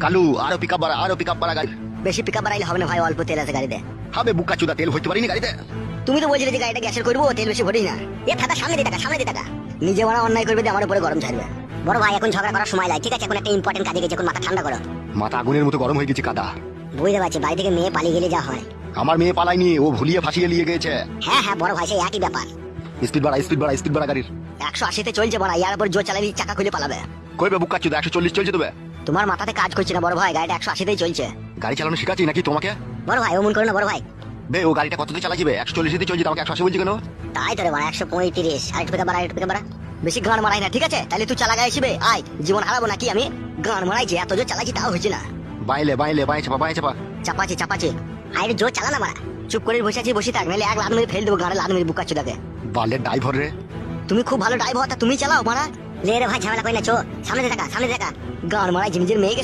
কালু আরো পিকআপ বাড়া গাড়ি। বেশি পিকআপ বাড়াইলে হবে না ভাই, অল্প তেল আছে গাড়িতে। হবে বুকা চুদা, তেল ভরতে পারিনি গাড়িতে। তুমি তো বলছিলে যে গাড়িটা গ্যাসের করবো, তেল বেশি ভরিস না। এ ফাটা সামনে দিয়ে টাকা নিজে মারা অন্যায় করবে দিয়ে আমার উপরে গরম ছাড়বে। বড় ভাই এখন ঝগড়া করার সময় নাই, ঠিক আছে? এখন একটা ইম্পর্টেন্ট কাজে গেছে, এখন মাথা ঠান্ডা করো। মাথা আগুনের মতো গরম হয়ে গেছে কাদা। বুঝতে পারছি, বাড়ি থেকে মেয়ে পালিয়ে গেলে যা হয়। আমার মেয়ে পালাইনি, ও ভুলিয়ে ফাঁসিয়ে নিয়ে গেছে। হ্যাঁ বড় ভাই, সেই একই ব্যাপার। স্পিড বাড়া গাড়ির। 180-তে চলছে বড়, ইয়ার উপর জোর চালাবি চাকা খুলে পালাবে। কইবে বুকা চুদা 140 চলছে তবে। তোমার মাথাতে কাজ করছে না বড় ভাই, গাড়িটা 180-তেই চলছে। গাড়ি চালানো শিখাচ্ছি নাকি তোমাকে? বড় ভাই অমন করো না বড় ভাই। বে ও গাড়িটা কততে চালাছিবে? 140-তে চলছে, আমাকে 180 বলছি কেন? তাই তো রে বড়, 135। আরেকটু পিকআপ বাড়া। বেশি গান মারাই না, ঠিক আছে? তাহলে তুই চালা গাড়ি শিবে আয়, জীবন হারাবো নাকি আমি? গান মারাইছি, এত জোর চালাচ্ছি তাও হয়েছে না। বাইলে বাই চাপা। চাপাচ্ছি। আরে জোর চালা না মারা, চুপ করে বসে থাক, নাহলে এক লাত মেরে ফেল দেবো গাড়ি, লাত মেরে বুকা চুদাকে। বালের ড্রাইভার রে। তুমি খুব ভালো ড্রাইভার, তা তুমি চালাও মারা। লে রে ভাই ঝামেলা করি না, চো সামনে দেখা। গান মারাই নিজের মেয়েকে